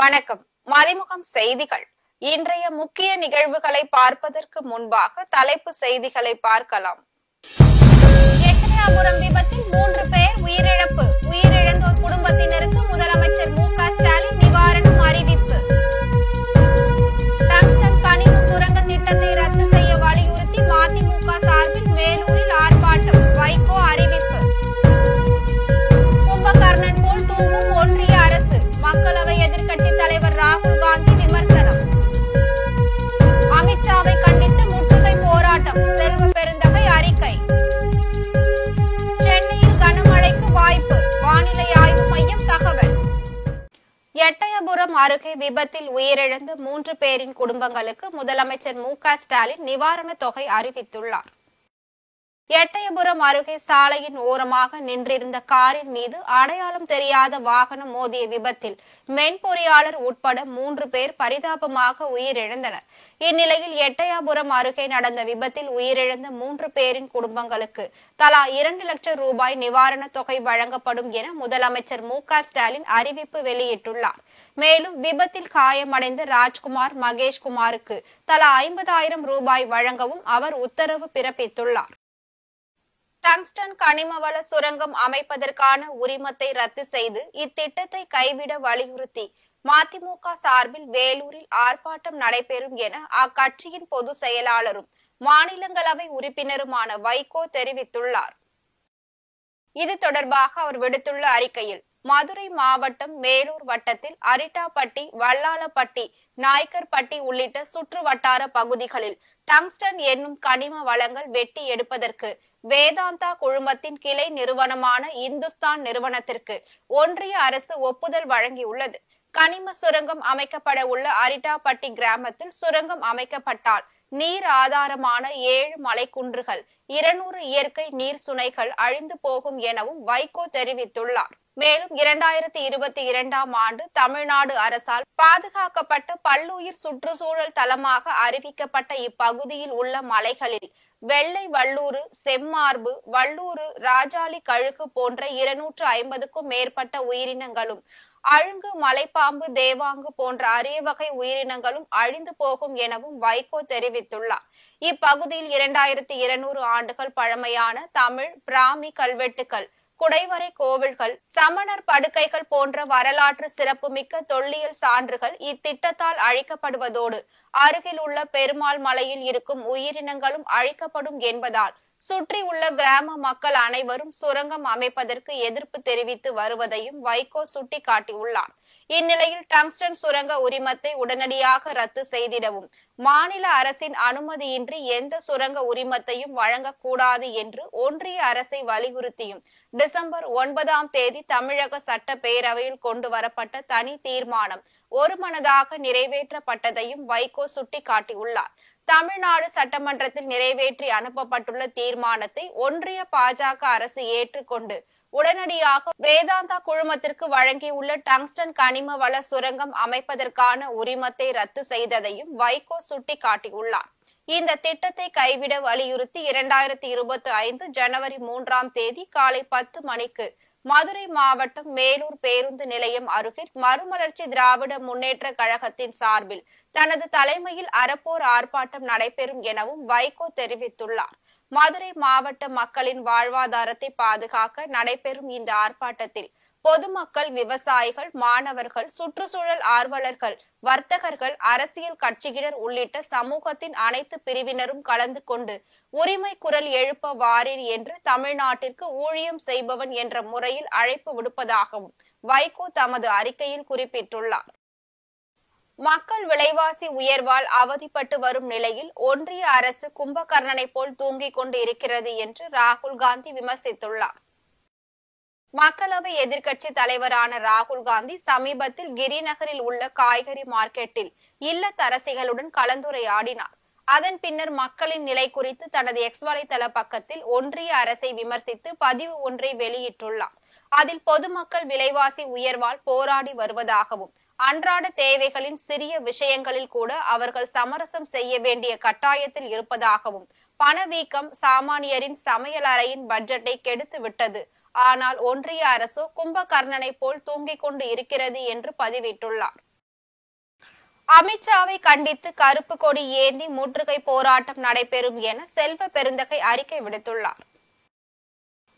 வணக்கம். மதிமுகம் செய்திகள். இன்றைய முக்கிய நிகழ்வுகளை பார்ப்பதற்கு முன்பாக தலைப்பு செய்திகளை பார்க்கலாம். எட்டயபுரம் விபத்தில் 3 பேர் உயிரிழப்பு. உயிரிழந்தோர் குடும்பத்தினருக்கு முதலமைச்சர் மு.க. ஸ்டாலின் நிவாரணம் அறிவிப்பு. டங்ஸ்டன் கனிம சுரங்க திட்டத்தை ரத்து செய்ய வலியுறுத்தி மதிமுக சார்பில் வேலூரில் ஆர்ப்பாட்டம். வைகோ அறிவிப்பு. கும்பகர்ணன் போல் தூங்கும் ஒன்றிய அரசு. மக்களவை எதிர்க்கட்சித் தலைவர் ராகுல் காந்தி விமர்சனம். அமித்ஷாவை கண்டித்து முற்றுகை போராட்டம். செல்வ பெருந்தகை அறிக்கை. சென்னையில் கனமழைக்கு வாய்ப்பு. வானிலை ஆய்வு மையம் தகவல். எட்டயபுரம் அருகே விபத்தில் உயிரிழந்த 3 பேரின் குடும்பங்களுக்கு முதலமைச்சர் மு.க. ஸ்டாலின் நிவாரணத் தொகை அறிவித்துள்ளார். எட்டயபுரம் அருகே சாலையின் ஓரமாக நின்றிருந்த காரின் மீது அடையாளம் தெரியாத வாகனம் மோதிய விபத்தில் மென்பொறியாளர் உட்பட 3 பேர் பரிதாபமாக உயிரிழந்தனர். இந்நிலையில் எட்டயபுரம் அருகே நடந்த விபத்தில் உயிரிழந்த 3 பேரின் குடும்பங்களுக்கு தலா 2 லட்சம் ரூபாய் நிவாரணத் தொகை வழங்கப்படும் என முதலமைச்சர் மு.க. ஸ்டாலின் அறிவிப்பு வெளியிட்டுள்ளார். மேலும் விபத்தில் காயமடைந்த ராஜ்குமார், மகேஷ்குமாருக்கு தலா 50,000 ரூபாய் வழங்கவும் அவர் உத்தரவு பிறப்பித்துள்ளார். டங்ஸ்டன் கனிமவள சுரங்கம் அமைப்பதற்கான உரிமத்தை ரத்து செய்து இத்திட்டத்தை கைவிட வலியுறுத்தி மதிமுக சார்பில் வேலூரில் ஆர்ப்பாட்டம் நடைபெறும் என அக்கட்சியின் பொதுச் செயலாளரும் மாநிலங்களவை உறுப்பினருமான வைகோ தெரிவித்துள்ளார். இது தொடர்பாக அவர் விடுத்துள்ள அறிக்கையில், மதுரை மாவட்டம் மேலூர் வட்டத்தில் அரிட்டாப்பட்டி, வல்லாளப்பட்டி, நாய்க்கர்பட்டி உள்ளிட்ட சுற்று வட்டார பகுதிகளில் டங்ஸ்டன் என்னும் கனிம வளங்கள் வெட்டி எடுப்பதற்கு வேதாந்தா குழுமத்தின் கிளை நிறுவனமான இந்துஸ்தான் நிறுவனத்திற்கு ஒன்றிய அரசு ஒப்புதல் வழங்கியுள்ளது. கனிம சுரங்கம் அமைக்கப்பட உள்ள அரிட்டாப்பட்டி கிராமத்தில் சுரங்கம் அமைக்கப்பட்டால் நீர் ஆதாரமான 7 மலைக்குன்றுகள், 200 இயற்கை நீர் சுனைகள் அழிந்து போகும் எனவும் வைகோ தெரிவித்துள்ளார். மேலும் 2022ஆம் ஆண்டு தமிழ்நாடு அரசால் பாதுகாக்கப்பட்ட பல்லுயிர் சுற்றுச்சூழல் தலமாக அறிவிக்கப்பட்ட இப்பகுதியில் உள்ள மலைகளில் வெள்ளை வல்லூறு, செம்மார்பு, வல்லூறு, ராஜாளி கழுகு போன்ற 250க்கும் மேற்பட்ட உயிரினங்களும், அழுங்கு, மலைப்பாம்பு, தேவாங்கு போன்ற அரிய வகை உயிரினங்களும் அழிந்து போகும் எனவும் வைகோ தெரிவித்துள்ளார். இப்பகுதியில் 2200 ஆண்டுகள் பழமையான தமிழ், பிராமி கல்வெட்டுகள், குடைவரை கோவில்கள், சமணர் படுக்கைகள் போன்ற வரலாற்று சிறப்புமிக்க தொல்லியல் சான்றுகள் இத்திட்டத்தால் அழிக்கப்படுவதோடு அருகில் உள்ள பெருமாள் மலையில் இருக்கும் உயிரினங்களும் அழிக்கப்படும் என்பதால் சுற்றி உள்ள கிராம மக்கள் அனைவரும் சுரங்கம் அமைப்பதற்கு எதிர்ப்பு தெரிவித்து வருவதையும் வைகோ சுட்டிக்காட்டியுள்ளார். இந்நிலையில் டங்ஸ்டன் சுரங்க உரிமத்தை உடனடியாக ரத்து செய்திடவும், மாநில அரசின் அனுமதியின்றி எந்த சுரங்க உரிமத்தையும் வழங்கக்கூடாது என்று ஒன்றிய அரசை வலியுறுத்தியும் டிசம்பர் 9ஆம் தேதி தமிழக சட்டப்பேரவையில் கொண்டு வரப்பட்ட தனி தீர்மானம் ஒருமனதாக நிறைவேற்றப்பட்டதையும் வைகோ சுட்டிக்காட்டியுள்ளார். தமிழ்நாடு சட்டமன்றத்தில் நிறைவேற்றி அனுப்பப்பட்டுள்ள தீர்மானத்தை ஒன்றிய பாஜக அரசு ஏற்றுக்கொண்டு உடனடியாக வேதாந்தா குழுமத்திற்கு வழங்கியுள்ள டங்ஸ்டன் கனிம வள சுரங்கம் அமைப்பதற்கான உரிமத்தை ரத்து செய்ததையும் வைகோ சுட்டிக்காட்டியுள்ளார். இந்த திட்டத்தை கைவிட வலியுறுத்தி 2025 ஜனவரி 3ஆம் தேதி காலை 10 மணிக்கு மதுரை மாவட்டம் மேலூர் பேருந்து நிலையம் அருகில் மறுமலர்ச்சி திராவிட முன்னேற்ற கழகத்தின் சார்பில் தனது தலைமையில் அறப்போர் ஆர்ப்பாட்டம் நடைபெறும் எனவும் வைகோ தெரிவித்துள்ளார். மதுரை மாவட்ட மக்களின் வாழ்வாதாரத்தை பாதுகாக்க நடைபெறும் இந்த ஆர்ப்பாட்டத்தில் பொதுமக்கள், விவசாயிகள், மாணவர்கள், சுற்றுச்சூழல் ஆர்வலர்கள், வர்த்தகர்கள், அரசியல் கட்சியினர் உள்ளிட்ட சமூகத்தின் அனைத்து பிரிவினரும் கலந்து கொண்டு உரிமை குரல் எழுப்ப வாரீர் என்று தமிழ்நாட்டிற்கு ஊழியம் செய்பவன் என்ற முறையில் அழைப்பு விடுப்பதாகவும் வைகோ தமது அறிக்கையில் குறிப்பிட்டுள்ளார். மக்கள் விலைவாசி உயர்வால் அவதிப்பட்டு வரும் நிலையில் ஒன்றிய அரசு கும்பகர்ணனை போல் தூங்கிக் கொண்டு இருக்கிறது என்று ராகுல் காந்தி விமர்சித்துள்ளார். மக்களவை எதிர்க்கட்சி தலைவரான ராகுல் காந்தி சமீபத்தில் கிரிநகரில் உள்ள காய்கறி மார்க்கெட்டில் இல்லத்தரசிகளுடன் கலந்துரையாடினார். அதன் பின்னர் மக்களின் நிலை குறித்து தனது எக்ஸ் வலைதள பக்கத்தில் ஒன்றிய அரசை விமர்சித்து பதிவு ஒன்றை வெளியிட்டுள்ளார். அதில் பொதுமக்கள் விலைவாசி உயர்வால் போராடி வருவதாகவும், அன்றாட தேவைகளின் சிறிய விஷயங்களில் கூட அவர்கள் சமரசம் செய்ய வேண்டிய கட்டாயத்தில் இருப்பதாகவும், பணவீக்கம் சாமானியரின் சமையல் அறையின் பட்ஜெட்டை கெடுத்து விட்டது, ஆனால் ஒன்றிய அரசோ கும்பகர்ணனை போல் தூங்கிக் கொண்டு இருக்கிறது என்று பதிவிட்டுள்ளார். அமித்ஷாவை கண்டித்து கருப்பு கொடி ஏந்தி முற்றுகை போராட்டம் நடைபெறும் என செல்வ பெருந்தகை அறிக்கை விடுத்துள்ளார்.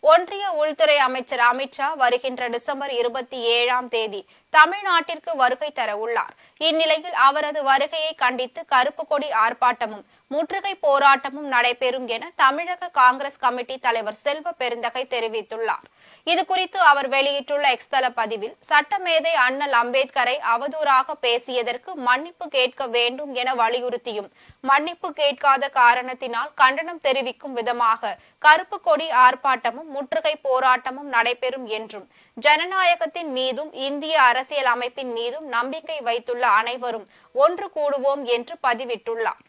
ஒன்றிய உள்துறை அமைச்சர் அமித்ஷா வருகின்ற டிசம்பர் 27ஆம் தேதி தமிழ்நாட்டிற்கு வருகை தர உள்ளார். இந்நிலையில் அவரது வருகையை கண்டித்து கருப்பு கொடி ஆர்ப்பாட்டமும் முற்றுகை போராட்டமும் நடைபெறும் என தமிழக காங்கிரஸ் கமிட்டி தலைவர் செல்வ பெருந்தகை தெரிவித்துள்ளார். இதுகுறித்து அவர் வெளியிட்டுள்ள எக்ஸ் தள பதிவில், சட்டமேதை அண்ணல் அம்பேத்கரை அவதூறாக பேசியதற்கு மன்னிப்பு கேட்க வேண்டும் என வலியுறுத்தியும், மன்னிப்பு கேட்காத காரணத்தினால் கண்டனம் தெரிவிக்கும் விதமாக கருப்பு கொடி ஆர்ப்பாட்டமும் முற்றுகை போராட்டமும் நடைபெறும் என்றும், ஜனநாயகத்தின் மீதும் இந்திய அரசியல் அமைப்பின் மீதும் நம்பிக்கை வைத்துள்ள அனைவரும் ஒன்று கூடுவோம் என்று பதிவிட்டுள்ளார்.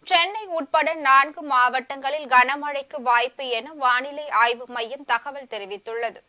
சென்னை உட்பட 4 மாவட்டங்களில் கனமழைக்கு வாய்ப்பு என வானிலை ஆய்வு மையம் தகவல் தெரிவித்துள்ளது.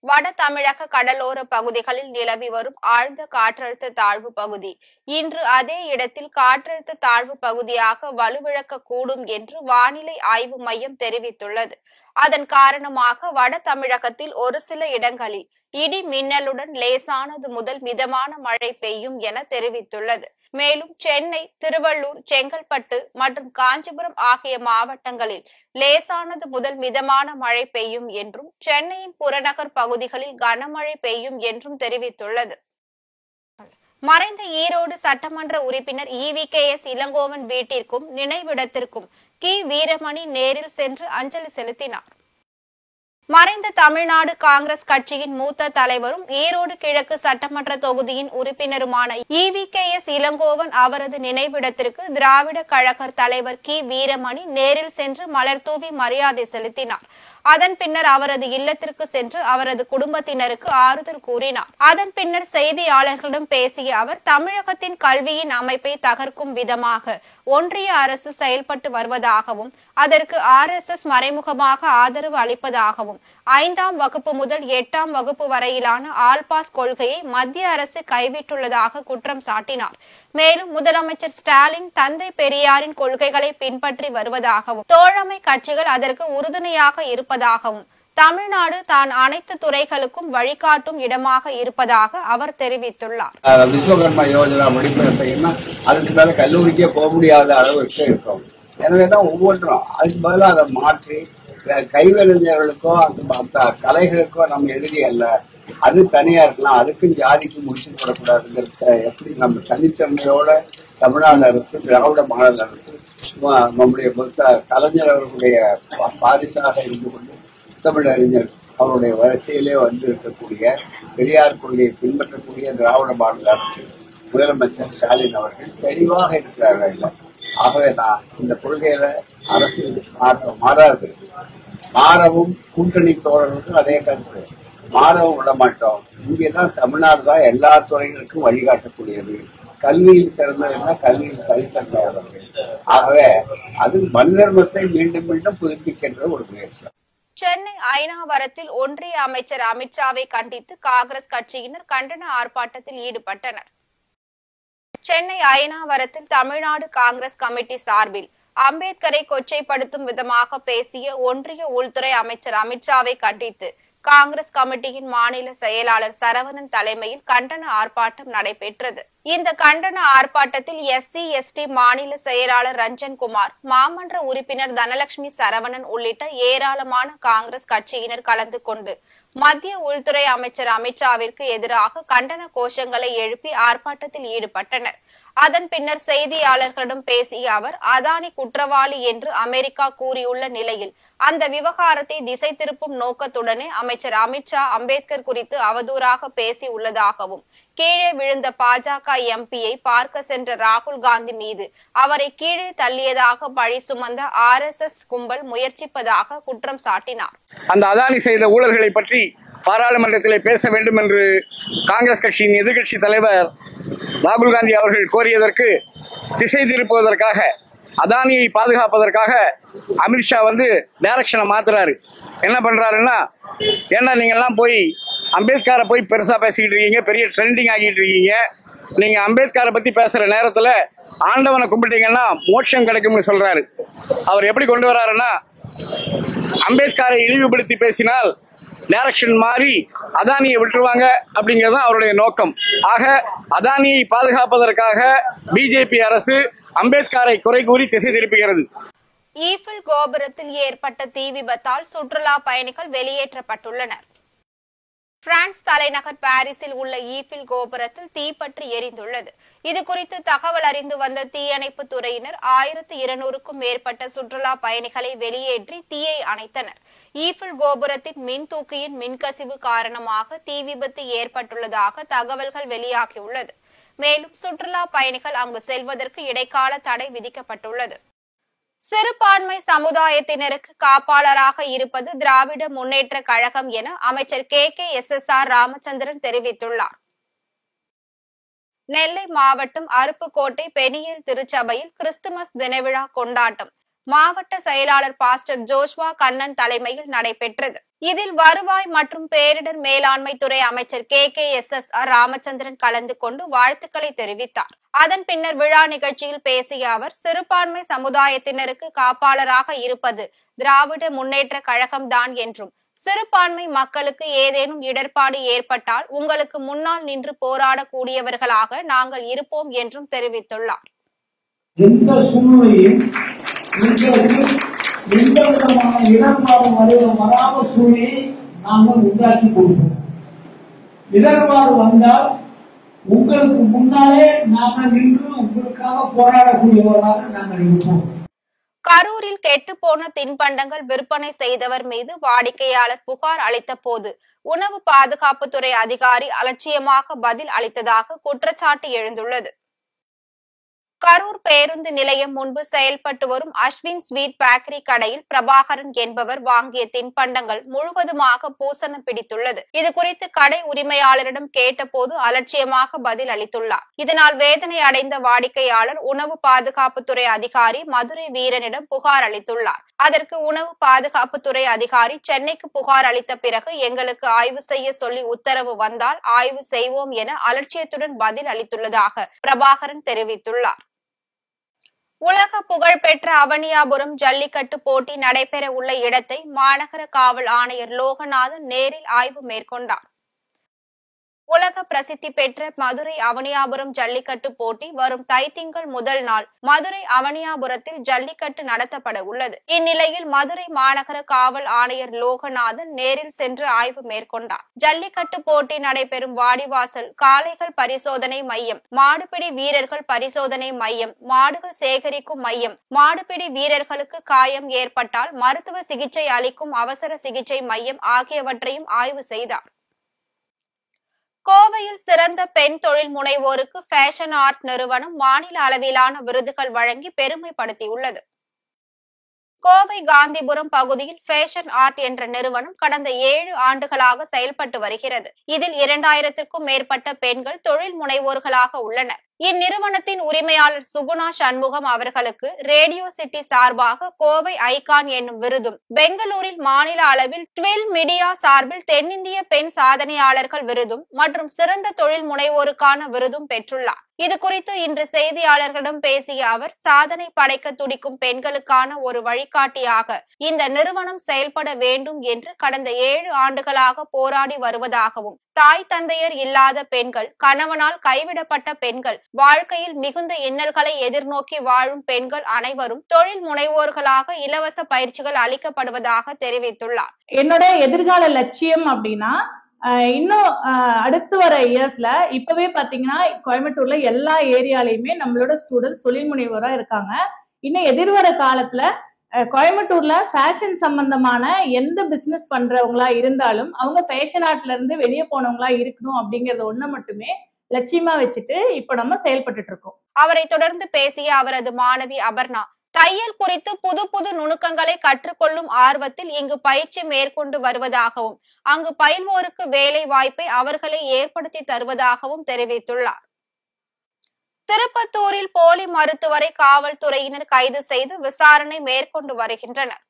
வட தமிழக கடலோர பகுதிகளில் நிலவி வரும் ஆழ்ந்த காற்றழுத்த தாழ்வு பகுதி இன்று அதே இடத்தில் காற்றழுத்த தாழ்வு பகுதியாக வலுவிழக்க கூடும் என்று வானிலை ஆய்வு மையம் தெரிவித்துள்ளது. அதன் காரணமாக வட தமிழகத்தில் ஒரு சில இடங்களில் இடி மின்னலுடன் லேசானது முதல் மிதமான மழை பெய்யும் என தெரிவித்துள்ளது. மேலும் சென்னை, திருவள்ளூர், செங்கல்பட்டு மற்றும் காஞ்சிபுரம் ஆகிய மாவட்டங்களில் லேசானது முதல் மிதமான மழை பெய்யும் என்றும், சென்னையின் புறநகர் பகுதிகளில் கனமழை பெய்யும் என்றும் தெரிவித்துள்ளது. மறைந்த ஈரோடு சட்டமன்ற உறுப்பினர் EVKS இளங்கோவன் வீட்டிற்கும் நினைவிடத்திற்கும் கி. வீரமணி நேரில் சென்று அஞ்சலி செலுத்தினார். மறைந்த தமிழ்நாடு காங்கிரஸ் கட்சியின் மூத்த தலைவரும் ஈரோடு கிழக்கு சட்டமன்ற தொகுதியின் உறுப்பினருமான EVKS இளங்கோவன் அவரது நினைவிடத்திற்கு திராவிட கழக தலைவர் கி. வீரமணி நேரில் சென்று மலர் தூவி மரியாதை செலுத்தினார். அதன் பின்னர் அவரது இல்லத்திற்கு சென்று அவரது குடும்பத்தினருக்கு ஆறுதல் கூறினார். அதன் பின்னர் செய்தியாளர்களிடம் பேசிய அவர், தமிழகத்தின் கல்வியின் அமைப்பை தகர்க்கும் விதமாக ஒன்றிய அரசு செயல்பட்டு வருவதாகவும், அதற்கு RSS மறைமுகமாக ஆதரவு அளிப்பதாகவும், 5ஆம் வகுப்பு முதல் 8ஆம் வகுப்பு வரையிலான ஆல் பாஸ் கொள்கையை மத்திய அரசு கைவிட்டுள்ளதாக குற்றம் சாட்டினார். மேலும் முதலமைச்சர் ஸ்டாலின் தந்தை பெரியாரின் கொள்கைகளை பின்பற்றி வருவதாகவும், தோழமை கட்சிகள் அதற்கு உறுதுணையாக இருப்பதாகவும், தமிழ்நாடு தான் அனைத்து துறைகளுக்கும் வழிகாட்டும் இடமாக இருப்பதாக அவர் தெரிவித்துள்ளார். விஸ்வகர்மா யோஜனா முடிப்பதற்குன்னா அதுக்கு மேல கல்லூரிக்கே போக முடியாத அளவுக்கு இருக்கும். எனவேதான் ஒவ்வொன்றும் அதுக்கு பதிலாக அதை மாற்றி கைவினைஞர்களுக்கோ அந்த கலைகளுக்கோ நம்ம எதிரி அல்ல, அது தனியா இருக்கலாம், அதுக்கும் ஜாதிக்கும் முடிச்சு போடக்கூடாதுங்கிறத எப்படி நம்ம தனித்தன்மையோட தமிழ்நாடு அரசு, திராவிட மாடல் அரசு நம்முடைய கலைஞர் அவர்களுடைய பாரிசாக இருந்து கொண்டு தமிழறிஞர் அவருடைய வரிசையிலே வந்து இருக்கக்கூடிய பெரியார் கொள்கையை பின்பற்றக்கூடிய திராவிட மாடல் அரசு, முதலமைச்சர் ஸ்டாலின் அவர்கள் தெளிவாக இருக்கிறார்கள். ஆகவே தான் இந்த கொள்கையில அரசு மாறாது, மாறவும் கூட்டணி தோழர்களுக்கும் அதே கருத்து, மாறவும் விட மாட்டோம். இங்கேதான் தமிழ்நாடு தான் எல்லா துறைகளுக்கும் வழிகாட்டக்கூடியது. கல்வியில் சிறந்ததுன்னா கல்வியில் தனித்தன்மையாளர்கள். ஆகவே அது மனிதர்மத்தை மீண்டும் மீண்டும் புதுப்பிக்கின்ற ஒரு முயற்சி. சென்னை அயனாவரத்தில் ஒன்றிய அமைச்சர் அமித்ஷாவை கண்டித்து காங்கிரஸ் கட்சியினர் கண்டன ஆர்ப்பாட்டத்தில் ஈடுபட்டனர். சென்னை அயனாவரத்தில் தமிழ்நாடு காங்கிரஸ் கமிட்டி சார்பில் அம்பேத்கரை கொச்சைப்படுத்தும் விதமாக பேசிய ஒன்றிய உள்துறை அமைச்சர் அமித்ஷாவை கண்டித்து காங்கிரஸ் கமிட்டியின் மாநில செயலாளர் சரவணன் தலைமையில் கண்டன ஆர்ப்பாட்டம் நடைபெற்றது. இந்த கண்டன ஆர்ப்பாட்டத்தில் SC/ST மாநில செயலாளர் ரஞ்சன்குமார், மாமன்ற உறுப்பினர் தனலட்சுமி சரவணன் உள்ளிட்ட ஏராளமான காங்கிரஸ் கட்சியினர் கலந்து கொண்டு மத்திய உள்துறை அமைச்சர் அமித்ஷாவிற்கு எதிராக கண்டன கோஷங்களை எழுப்பி ஆர்ப்பாட்டத்தில் ஈடுபட்டனர். அதன் பின்னர் செய்தியாளர்களிடம் பேசிய அவர், அதானி குற்றவாளி என்று அமெரிக்கா கூறியுள்ள நிலையில் அந்த விவகாரத்தை திசை திருப்பும் நோக்கத்துடனே அமைச்சர் அமித்ஷா அம்பேத்கர் குறித்து அவதூறாக பேசி உள்ளதாகவும், கீழே விழுந்த பாஜக MP-யை பார்க்க சென்ற ராகுல் காந்தி மீது அவரை கீழே தள்ளியதாக பழி சுமந்த RSS கும்பல் முயற்சிப்பதாக குற்றம் சாட்டினார். அந்த அதானி செய்த ஊழல்களை பற்றி பாராளுமன்றத்திலே பேச வேண்டும் என்று காங்கிரஸ் கட்சியின் எதிர்க்கட்சி தலைவர் ராகுல் காந்தி அவர்கள் கோரியதற்கு திசை திருப்புவதற்காக, அதானியை பாதுகாப்பதற்காக அமித்ஷா வந்து டைரக்ஷனை மாத்துறாரு. என்ன பண்றாருன்னா, ஏன்னா நீங்க எல்லாம் போய் அம்பேத்கரை போய் பெருசா பேசிக்கிட்டு இருக்கீங்க, பெரிய ட்ரெண்டிங் ஆகிட்டு இருக்கீங்க, நீங்க அம்பேத்கரை பத்தி பேசுற நேரத்துல ஆண்டவனை கும்பிட்டீங்கன்னா மோட்சம் கிடைக்கும்னு சொல்றாரு. அவர் எப்படி கொண்டு வர்றாருன்னா, அம்பேத்கரை இழிவுபடுத்தி பேசினால் டைரக்ஷன் மாறி அதானியை விட்டுருவாங்க அப்படிங்கிறது அவருடைய நோக்கம். ஆக அதானியை பாதுகாப்பதற்காக பிஜேபி அரசு அம்பேத்கரை குறை கூறி திசை திருப்புகிறது. ஈஃபில் கோபுரத்தில் ஏற்பட்ட தீ விபத்தால் சுற்றுலா பயணிகள் வெளியேற்றப்பட்டுள்ளனர். பிரான்ஸ் தலைநகர் பாரிஸில் உள்ள ஈஃபில் கோபுரத்தில் தீப்பற்றி எரிந்துள்ளது. இதுகுறித்து தகவல் அறிந்து வந்த தீயணைப்பு துறையினர் 1200க்கும் மேற்பட்ட சுற்றுலா பயணிகளை வெளியேற்றி தீயை அணைத்தனர். ஈஃபில் கோபுரத்தின் மின் தூக்கியின் மின்கசிவு காரணமாக தீ விபத்து ஏற்பட்டுள்ளதாக தகவல்கள் வெளியாகியுள்ளது. மேலும் சுற்றுலா பயணிகள் அங்கு செல்வதற்கு இடைக்கால தடை விதிக்கப்பட்டுள்ளது. சிறுபான்மை சமுதாயத்தினருக்கு காப்பாளராக இருப்பது திராவிட முன்னேற்ற கழகம் என அமைச்சர் KKSSR ராமச்சந்திரன் தெரிவித்துள்ளார். நெல்லை மாவட்டம் அருப்புக்கோட்டை பெனியல் திருச்சபையில் கிறிஸ்துமஸ் தினவிழா கொண்டாட்டம் மாவட்ட செயலாளர் பாஸ்டர் ஜோஷ்வா கண்ணன் தலைமையில் நடைபெற்றது. இதில் வருவாய் மற்றும் பேரிடர் மேலாண்மை துறை அமைச்சர் KKSSR ராமச்சந்திரன் கலந்து கொண்டு வாழ்த்துக்களை தெரிவித்தார். அதன் பின்னர் விழா நிகழ்ச்சியில் பேசிய அவர், சிறுபான்மை சமுதாயத்தினருக்கு காப்பாளராக இருப்பது திராவிட முன்னேற்ற கழகம்தான் என்றும், சிறுபான்மை மக்களுக்கு ஏதேனும் இடர்பாடு ஏற்பட்டால் உங்களுக்கு முன்னால் நின்று போராடக்கூடியவர்களாக நாங்கள் இருப்போம் என்றும் தெரிவித்துள்ளார். எந்த சூழ்நிலையும் எந்த விதமான இடர்பாடு வராத சூழ்நிலையை நாங்கள் உண்டாக்கி கொடுப்போம். இடர்பாடு வந்தால் உங்களுக்கு முன்னாலே நாங்கள் நின்று உங்களுக்காக போராடக்கூடியவர்களாக நாங்கள் இருப்போம். கரூரில் கெட்டுப்போன தின்பண்டங்கள் விற்பனை செய்தவர் மீது வாடிக்கையாளர் புகார் அளித்த போது உணவு பாதுகாப்புத்துறை அதிகாரி அலட்சியமாக பதில் அளித்ததாக குற்றச்சாட்டு எழுந்துள்ளது. கரூர் பேருந்து நிலையம் முன்பு செயல்பட்டு வரும் அஸ்வின் ஸ்வீட் பேக்கரி கடையில் பிரபாகரன் என்பவர் வாங்கிய தின்பண்டங்கள் முழுவதுமாக பூசணம் பிடித்துள்ளது. இதுகுறித்து கடை உரிமையாளரிடம் கேட்டபோது அலட்சியமாக பதில் அளித்துள்ளார். இதனால் வேதனை அடைந்த வாடிக்கையாளர் உணவு பாதுகாப்புத்துறை அதிகாரி மதுரை வீரனிடம் புகார் அளித்துள்ளார். அதற்கு உணவு பாதுகாப்புத்துறை அதிகாரி சென்னைக்கு புகார் அளித்த பிறகு எங்களுக்கு ஆய்வு செய்ய சொல்லி உத்தரவு வந்தால் ஆய்வு செய்வோம் என அலட்சியத்துடன் பதில் அளித்துள்ளதாக பிரபாகரன் தெரிவித்துள்ளார். உலக புகழ்பெற்ற அவனியாபுரம் ஜல்லிக்கட்டு போட்டி நடைபெற உள்ள இடத்தை மாநகர காவல் ஆணையர் லோகநாதன் நேரில் ஆய்வு மேற்கொண்டார். உலக பிரசித்தி பெற்ற மதுரை அவனியாபுரம் ஜல்லிக்கட்டு போட்டி வரும் தைத்திங்கள் முதல் நாள் மதுரை அவனியாபுரத்தில் ஜல்லிக்கட்டு நடத்தப்பட உள்ளது. இந்நிலையில் மதுரை மாநகர காவல் ஆணையர் லோகநாதன் நேரில் சென்று ஆய்வு மேற்கொண்டார். ஜல்லிக்கட்டு போட்டி நடைபெறும் வாடிவாசல் காளைகள் பரிசோதனை மையம், மாடுபிடி வீரர்கள் பரிசோதனை மையம், மாடுகள் சேகரிக்கும் மையம், மாடுபிடி வீரர்களுக்கு காயம் ஏற்பட்டால் மருத்துவ சிகிச்சை அளிக்கும் அவசர சிகிச்சை மையம் ஆகியவற்றையும் ஆய்வு செய்தார். கோவையில் சிறந்த பெண் தொழில் முனைவோருக்கு ஃபேஷன் ஆர்ட் நிறுவனம் மாநில அளவிலான விருதுகள் வழங்கி பெருமைப்படுத்தியுள்ளது. கோவை காந்திபுரம் பகுதியில் ஃபேஷன் ஆர்ட் என்ற நிறுவனம் கடந்த 7 ஆண்டுகளாக செயல்பட்டு வருகிறது. இதில் 2000க்கும் மேற்பட்ட பெண்கள் தொழில் முனைவோர்களாக உள்ளனர். இந்நிறுவனத்தின் உரிமையாளர் சுகுணா சண்முகம் அவர்களுக்கு ரேடியோ சிட்டி சார்பாக கோவை ஐகான் என்னும் விருதும், பெங்களூரில் மாநில அளவில் 12 மீடியா சார்பில் தென்னிந்திய பெண் சாதனையாளர்கள் விருதும் மற்றும் சிறந்த தொழில் முனைவோருக்கான விருதும் பெற்றுள்ளார். இதுகுறித்து இன்று செய்தியாளர்களிடம் பேசிய அவர், சாதனை படைக்க துடிக்கும் பெண்களுக்கான ஒரு வழிகாட்டியாக இந்த நிறுவனம் செயல்பட வேண்டும் என்று கடந்த 7 ஆண்டுகளாக போராடி வருவதாகவும், தாய் தந்தையர் இல்லாத பெண்கள், கணவனால் கைவிடப்பட்ட பெண்கள், வாழ்க்கையில் மிகுந்த இன்னல்களை எதிர்நோக்கி வாழும் பெண்கள் அனைவரும் தொழில் முனைவோர்களாக இலவச பயிற்சிகள் அளிக்கப்படுவதாக தெரிவித்துள்ளார். என்னோட எதிர்கால லட்சியம் அப்படின்னா, இன்னும் அடுத்து வர இயர்ஸ்ல இப்பவே பாத்தீங்கன்னா கோயம்புத்தூர்ல எல்லா ஏரியாலையுமே நம்மளோட ஸ்டூடெண்ட்ஸ் தொழில் முனைவோரா இருக்காங்க. இன்னும் எதிர்வர காலத்துல கோயம்புத்தூர்ல ஃபேஷன் சம்பந்தமான எந்த பிசினஸ் பண்றவங்களா இருந்தாலும் அவங்க ஃபேஷன் ஆர்ட்ல இருந்து வெளியே போனவங்களா இருக்கணும் அப்படிங்கறத ஒண்ணு மட்டுமே லட்சியமா வச்சுட்டு இப்ப நம்ம செயல்பட்டு இருக்கோம். அவரை தொடர்ந்து பேசிய அவரது மாணவி அபர்ணா, தையல் குறித்து புது புது நுணுக்கங்களை கற்றுக்கொள்ளும் ஆர்வத்தில் இங்கு பயிற்சி மேற்கொண்டு வருவதாகவும், அங்கு பயில்வோருக்கு வேலை வாய்ப்பை அவர்களை ஏற்படுத்தி தருவதாகவும் தெரிவித்துள்ளார். திருப்பத்தூரில் போலி மருத்துவரை காவல்துறையினர் கைது செய்து விசாரணை மேற்கொண்டு வருகின்றனர்.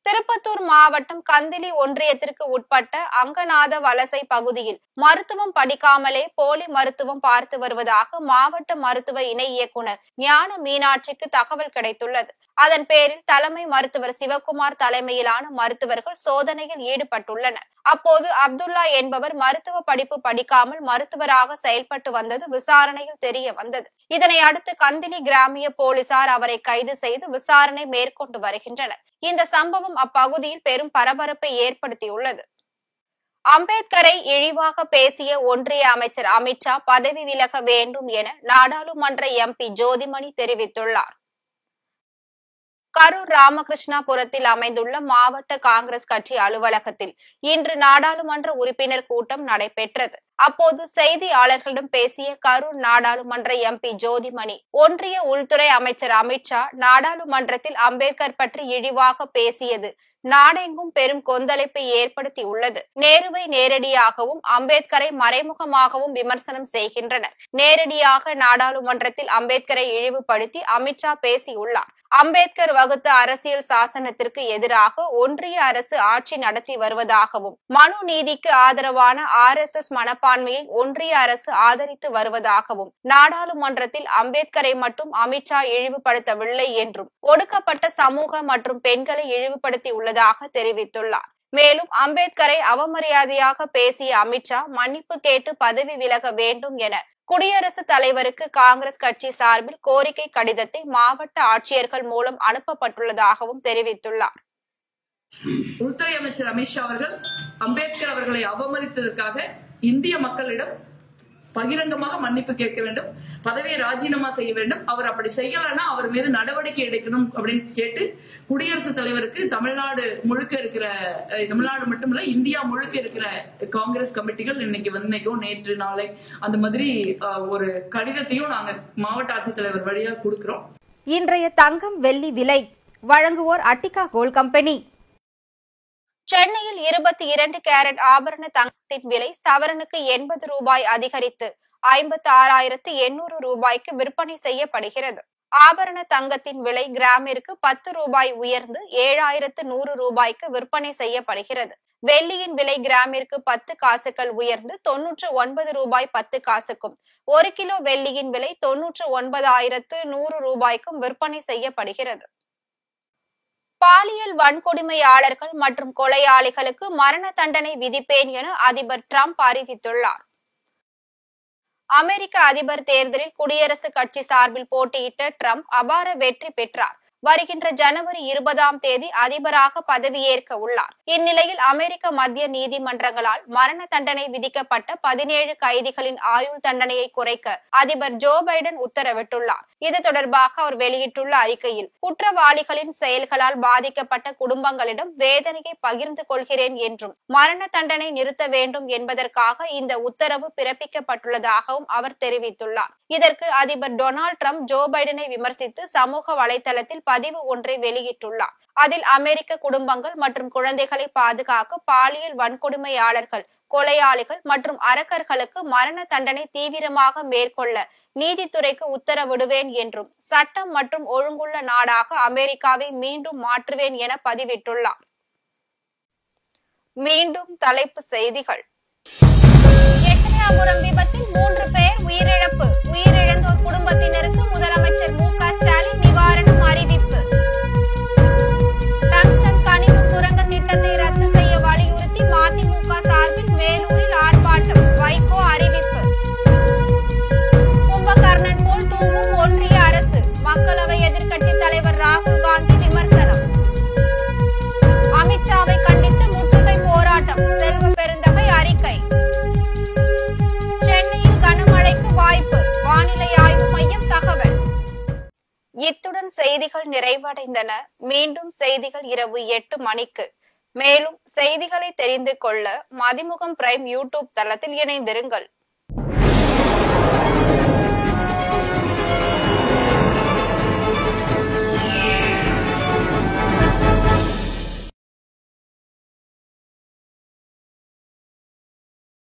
திருப்பத்தூர் மாவட்டம் கந்திலி ஒன்றியத்திற்கு உட்பட்ட அங்கநாத வலசை பகுதியில் மருத்துவம் படிக்காமலே போலி மருத்துவம் பார்த்து வருவதாக மாவட்ட மருத்துவ இணை இயக்குனர் ஞான மீனாட்சிக்கு தகவல் கிடைத்துள்ளது. அதன் பேரில் தலைமை மருத்துவர் சிவக்குமார் தலைமையிலான மருத்துவர்கள் சோதனையில் ஈடுபட்டுள்ளனர். அப்போது அப்துல்லா என்பவர் மருத்துவ படிப்பு படிக்காமல் மருத்துவராக செயல்பட்டு வந்தது விசாரணையில் தெரிய வந்தது. இதனை அடுத்து கந்திலி கிராமிய போலீசார் அவரை கைது செய்து விசாரணை மேற்கொண்டு வருகின்றனர். இந்த சம்பவம் அப்பகுதியில் பெரும் பரபரப்பை ஏற்படுத்தியுள்ளது. அம்பேத்கரை இழிவாக பேசிய ஒன்றிய அமைச்சர் அமித்ஷா பதவி விலக வேண்டும் என நாடாளுமன்ற MP ஜோதிமணி தெரிவித்துள்ளார். கரூர் ராமகிருஷ்ணாபுரத்தில் அமைந்துள்ள மாவட்ட காங்கிரஸ் கட்சி அலுவலகத்தில் இன்று நாடாளுமன்ற உறுப்பினர் கூட்டம் நடைபெற்றது. அப்போது செய்தியாளர்களிடம் பேசிய கரூர் நாடாளுமன்ற MP ஜோதிமணி, ஒன்றிய உள்துறை அமைச்சர் அமித்ஷா நாடாளுமன்றத்தில் அம்பேத்கர் பற்றி இழிவாக பேசியது நாடெங்கும் பெரும் கொந்தளிப்பை ஏற்படுத்தியுள்ளது. நேருவை நேரடியாகவும் அம்பேத்கரை மறைமுகமாகவும் விமர்சனம் செய்கின்றனர். நேரடியாக நாடாளுமன்றத்தில் அம்பேத்கரை இழிவுபடுத்தி அமித்ஷா பேசியுள்ளார். அம்பேத்கர் வகுத்த அரசியல் சாசனத்திற்கு எதிராக ஒன்றிய அரசு ஆட்சி நடத்தி வருவதாகவும் மனு நீதிக்கு ஆதரவான RSS மனப்பான்மையை ஒன்றிய அரசு ஆதரித்து வருவதாகவும் நாடாளுமன்றத்தில் அம்பேத்கரை மட்டும் அமித்ஷா இழிவுபடுத்தவில்லை என்றும் ஒடுக்கப்பட்ட சமூக மற்றும் பெண்களை இழிவுபடுத்தி உள்ளதாக தெரிவித்துள்ளார். மேலும் அம்பேத்கரை அவமரியாதையாக பேசிய அமித்ஷா மன்னிப்பு கேட்டு பதவி விலக வேண்டும் என குடியரசுத் தலைவருக்கு காங்கிரஸ் கட்சி சார்பில் கோரிக்கை கடிதத்தை மாவட்ட ஆட்சியர்கள் மூலம் அனுப்பப்பட்டுள்ளதாகவும் தெரிவித்துள்ளார். உள்துறை அமைச்சர் அமித்ஷா அவர்கள் அம்பேத்கர் அவர்களை அவமதித்ததற்காக இந்திய மக்களிடம் பகிரங்கமாக மன்னிப்பு கேட்க வேண்டும், பதவியை ராஜினாமா செய்ய வேண்டும். அவர் அப்படி செய்யலன்னா அவர் மீது நடவடிக்கை எடுக்கணும் அப்படின்னு கேட்டு குடியரசுத் தலைவருக்கு தமிழ்நாடு முழுக்க இருக்கிற, தமிழ்நாடு மட்டுமல்ல இந்தியா முழுக்க இருக்கிற காங்கிரஸ் கமிட்டிகள் இன்னைக்கும் நேற்று நாளை அந்த மாதிரி ஒரு கடிதத்தையும் நாங்க மாவட்ட ஆட்சித்தலைவர் வழியா கொடுக்கிறோம். இன்றைய தங்கம் வெள்ளி விலை வழங்குவோர் அட்டிகா கோல்ட் கம்பெனி. சென்னையில் 22 கேரட் ஆபரண தங்கத்தின் விலை சவரனுக்கு 80 ரூபாய் அதிகரித்து 56,800 ரூபாய்க்கு விற்பனை செய்யப்படுகிறது. ஆபரண தங்கத்தின் விலை கிராமிற்கு 10 ரூபாய் உயர்ந்து 7,100 ரூபாய்க்கு விற்பனை செய்யப்படுகிறது. வெள்ளியின் விலை கிராமிற்கு 10 காசுகள் உயர்ந்து 99 ரூபாய் 10 காசுக்கும், 1 கிலோ வெள்ளியின் விலை 99,100 ரூபாய்க்கும் விற்பனை செய்யப்படுகிறது. பாலியல் வன்கொடுமையாளர்கள் மற்றும் கொலையாளிகளுக்கு மரண தண்டனை விதிப்பேன் என அதிபர் டிரம்ப் அறிவித்துள்ளார். அமெரிக்க அதிபர் தேர்தலில் குடியரசுக் கட்சி சார்பில் போட்டியிட்ட டிரம்ப் அபார வெற்றி பெற்றார். வருகின்ற ஜனவரி 20ஆம் தேதி அதிபராக பதவியேற்க உள்ளார். இந்நிலையில் அமெரிக்க மத்திய நீதிமன்றங்களால் மரண தண்டனை விதிக்கப்பட்ட 17 கைதிகளின் ஆயுள் தண்டனையை குறைக்க அதிபர் ஜோ பைடன் உத்தரவிட்டுள்ளார். இது தொடர்பாக அவர் வெளியிட்டுள்ள அறிக்கையில், குற்றவாளிகளின் செயல்களால் பாதிக்கப்பட்ட குடும்பங்களிடம் வேதனையை பகிர்ந்து கொள்கிறேன் என்றும் மரண தண்டனை நிறுத்த வேண்டும் என்பதற்காக இந்த உத்தரவு பிறப்பிக்கப்பட்டுள்ளதாகவும் அவர் தெரிவித்துள்ளார். இதற்கு அதிபர் டொனால்டு டிரம்ப் ஜோ பைடனை விமர்சித்து சமூக வலைதளத்தில் பதிவு ஒன்றை வெளியிட்டுள்ளார். அதில் அமெரிக்க குடும்பங்கள் மற்றும் குழந்தைகளை பாதுகாக்க பாலியல் வன்கொடுமையாளர்கள், கொலையாளிகள் மற்றும் அரக்கர்களுக்கு மரண தண்டனை தீவிரமாக மேற்கொள்ள நீதித்துறைக்கு உத்தரவிடுவேன் என்றும் சட்டம் மற்றும் ஒழுங்குள்ள நாடாக அமெரிக்காவை மீண்டும் மாற்றுவேன் என பதிவிட்டுள்ளார். மீண்டும் தலைப்பு செய்திகள். எட்டயபுரம் விபத்தில் 3 பேர் உயிரிழப்பு. உயிரிழந்தோர் குடும்பத்தினருக்கு முதலமைச்சர் மு.க.ஸ்டாலின் நிவாரணம் அறிவிப்பு. டங்ஸ்டன் கனிம சுரங்க திட்டத்தை ரத்து செய்ய வலியுறுத்தி மதிமுக சார்பில் வேலூரில் ஆர்ப்பாட்டம். வைகோ அறிவிப்பு. கும்பகர்ணன் போல் தூங்கும் ஒன்றிய அரசு. மக்களவை எதிர்க்கட்சித் தலைவர் ராகுல் காந்தி விமர்சனம். அமித்ஷாவை கண்டித்து முற்றுகை போராட்டம். செல்வ பெருந்தகை அறிக்கை. சென்னையில் கனமழைக்கு வாய்ப்பு. வானிலை ஆய்வு மையம் தகவல். இத்துடன் செய்திகள் நிறைவடைந்தன. மீண்டும் செய்திகள் இரவு 8 மணிக்கு. மேலும் செய்திகளை தெரிந்து கொள்ள மதிமுகம் பிரைம் யூடியூப் தளத்தில் இணைந்திருங்கள்.